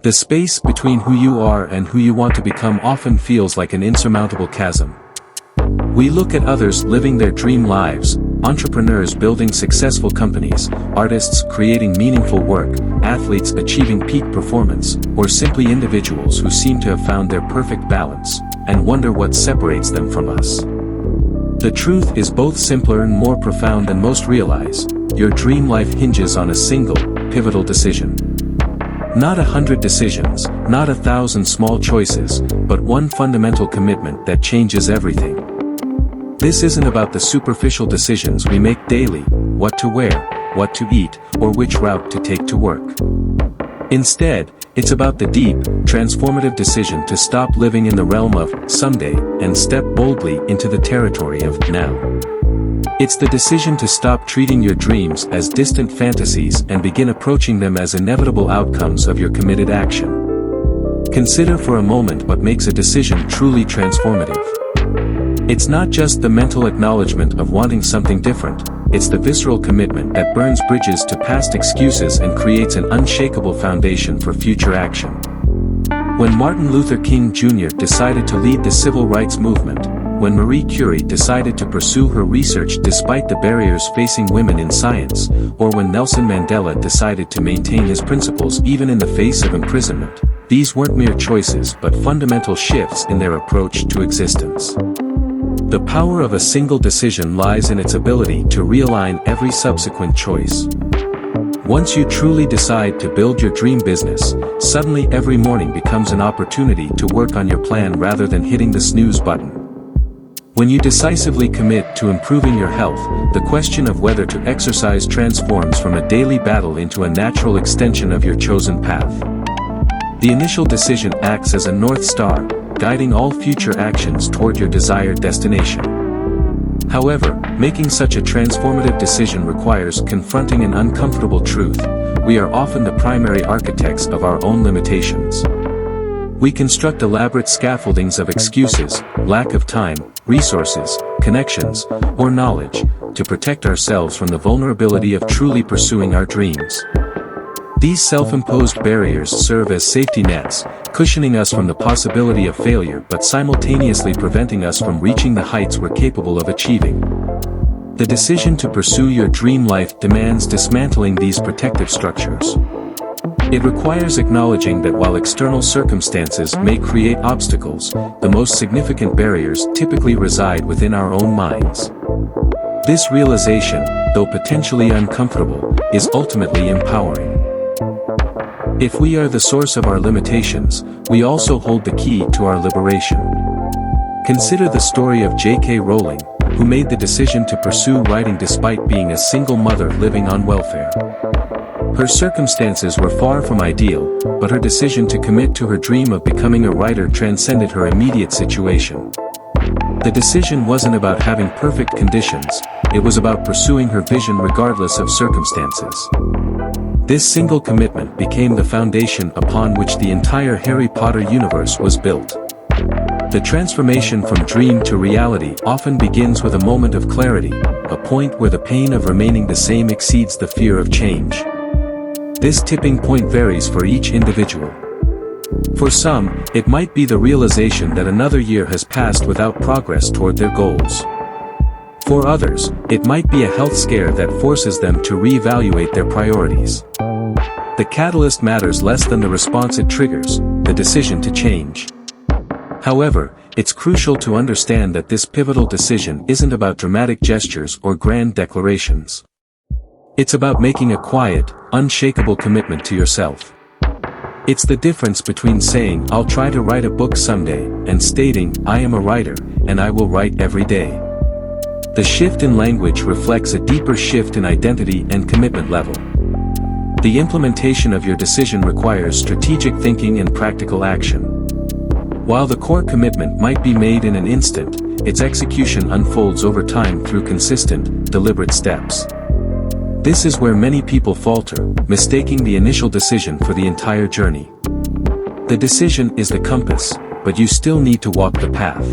The space between who you are and who you want to become often feels like an insurmountable chasm. We look at others living their dream lives, entrepreneurs building successful companies, artists creating meaningful work, athletes achieving peak performance, or simply individuals who seem to have found their perfect balance, and wonder what separates them from us. The truth is both simpler and more profound than most realize. Your dream life hinges on a single, pivotal decision. Not 100 decisions, not 1,000 small choices, but one fundamental commitment that changes everything. This isn't about the superficial decisions we make daily, what to wear, what to eat, or which route to take to work. Instead, it's about the deep, transformative decision to stop living in the realm of someday and step boldly into the territory of now. It's the decision to stop treating your dreams as distant fantasies and begin approaching them as inevitable outcomes of your committed action. Consider for a moment what makes a decision truly transformative. It's not just the mental acknowledgement of wanting something different, it's the visceral commitment that burns bridges to past excuses and creates an unshakable foundation for future action. When Martin Luther King Jr. decided to lead the civil rights movement, when Marie Curie decided to pursue her research despite the barriers facing women in science, or when Nelson Mandela decided to maintain his principles even in the face of imprisonment, these weren't mere choices but fundamental shifts in their approach to existence. The power of a single decision lies in its ability to realign every subsequent choice. Once you truly decide to build your dream business, suddenly every morning becomes an opportunity to work on your plan rather than hitting the snooze button. When you decisively commit to improving your health, the question of whether to exercise transforms from a daily battle into a natural extension of your chosen path. The initial decision acts as a North Star, guiding all future actions toward your desired destination. However, making such a transformative decision requires confronting an uncomfortable truth: we are often the primary architects of our own limitations. We construct elaborate scaffoldings of excuses, lack of time, resources, connections, or knowledge, to protect ourselves from the vulnerability of truly pursuing our dreams. These self-imposed barriers serve as safety nets, cushioning us from the possibility of failure but simultaneously preventing us from reaching the heights we're capable of achieving. The decision to pursue your dream life demands dismantling these protective structures. It requires acknowledging that while external circumstances may create obstacles, the most significant barriers typically reside within our own minds. This realization, though potentially uncomfortable, is ultimately empowering. If we are the source of our limitations, we also hold the key to our liberation. Consider the story of J.K. Rowling, who made the decision to pursue writing despite being a single mother living on welfare. Her circumstances were far from ideal, but her decision to commit to her dream of becoming a writer transcended her immediate situation. The decision wasn't about having perfect conditions, it was about pursuing her vision regardless of circumstances. This single commitment became the foundation upon which the entire Harry Potter universe was built. The transformation from dream to reality often begins with a moment of clarity, a point where the pain of remaining the same exceeds the fear of change. This tipping point varies for each individual. For some, it might be the realization that another year has passed without progress toward their goals. For others, it might be a health scare that forces them to reevaluate their priorities. The catalyst matters less than the response it triggers, the decision to change. However, it's crucial to understand that this pivotal decision isn't about dramatic gestures or grand declarations. It's about making a quiet, unshakable commitment to yourself. It's the difference between saying, "I'll try to write a book someday," and stating, "I am a writer, and I will write every day." The shift in language reflects a deeper shift in identity and commitment level. The implementation of your decision requires strategic thinking and practical action. While the core commitment might be made in an instant, its execution unfolds over time through consistent, deliberate steps. This is where many people falter, mistaking the initial decision for the entire journey. The decision is the compass, but you still need to walk the path.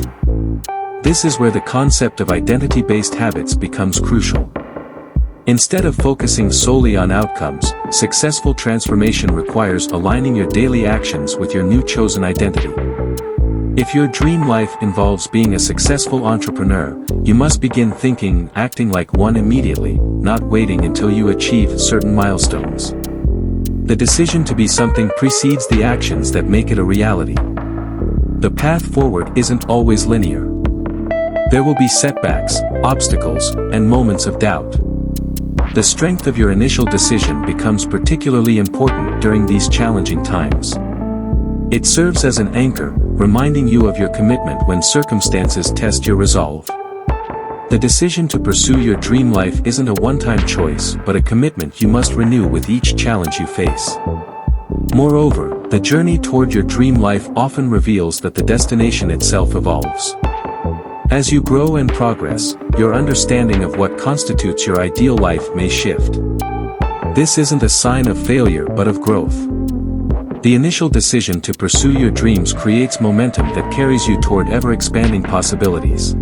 This is where the concept of identity-based habits becomes crucial. Instead of focusing solely on outcomes, successful transformation requires aligning your daily actions with your new chosen identity. If your dream life involves being a successful entrepreneur, you must begin thinking and acting like one immediately, not waiting until you achieve certain milestones. The decision to be something precedes the actions that make it a reality. The path forward isn't always linear. There will be setbacks, obstacles, and moments of doubt. The strength of your initial decision becomes particularly important during these challenging times. It serves as an anchor, reminding you of your commitment when circumstances test your resolve. The decision to pursue your dream life isn't a one-time choice, but a commitment you must renew with each challenge you face. Moreover, the journey toward your dream life often reveals that the destination itself evolves. As you grow and progress, your understanding of what constitutes your ideal life may shift. This isn't a sign of failure but of growth. The initial decision to pursue your dreams creates momentum that carries you toward ever-expanding possibilities.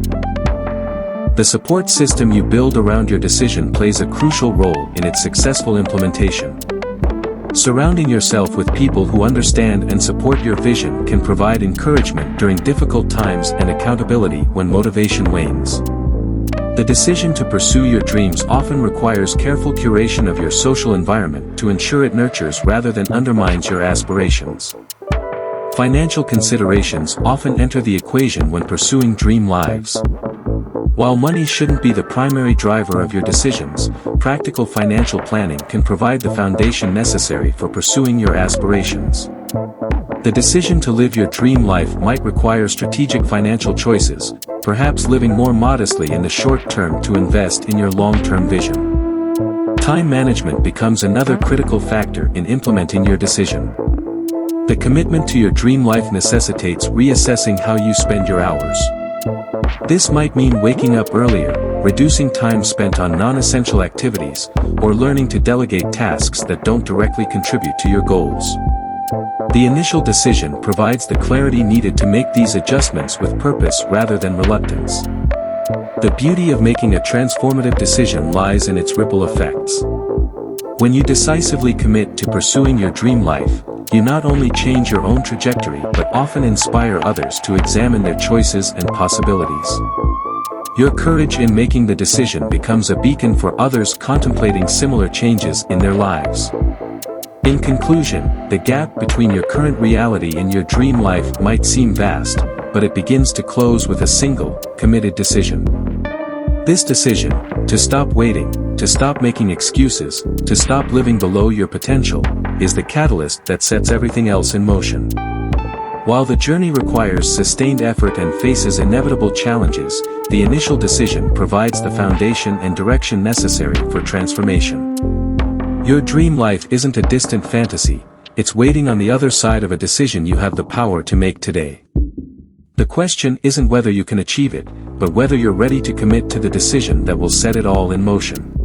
The support system you build around your decision plays a crucial role in its successful implementation. Surrounding yourself with people who understand and support your vision can provide encouragement during difficult times and accountability when motivation wanes. The decision to pursue your dreams often requires careful curation of your social environment to ensure it nurtures rather than undermines your aspirations. Financial considerations often enter the equation when pursuing dream lives. While money shouldn't be the primary driver of your decisions, practical financial planning can provide the foundation necessary for pursuing your aspirations. The decision to live your dream life might require strategic financial choices, perhaps living more modestly in the short term to invest in your long-term vision. Time management becomes another critical factor in implementing your decision. The commitment to your dream life necessitates reassessing how you spend your hours. This might mean waking up earlier, reducing time spent on non-essential activities, or learning to delegate tasks that don't directly contribute to your goals. The initial decision provides the clarity needed to make these adjustments with purpose rather than reluctance. The beauty of making a transformative decision lies in its ripple effects. When you decisively commit to pursuing your dream life, you not only change your own trajectory but often inspire others to examine their choices and possibilities. Your courage in making the decision becomes a beacon for others contemplating similar changes in their lives. In conclusion, the gap between your current reality and your dream life might seem vast, but it begins to close with a single, committed decision. This decision, to stop waiting, to stop making excuses, to stop living below your potential, is the catalyst that sets everything else in motion. While the journey requires sustained effort and faces inevitable challenges, the initial decision provides the foundation and direction necessary for transformation. Your dream life isn't a distant fantasy, it's waiting on the other side of a decision you have the power to make today. The question isn't whether you can achieve it, but whether you're ready to commit to the decision that will set it all in motion.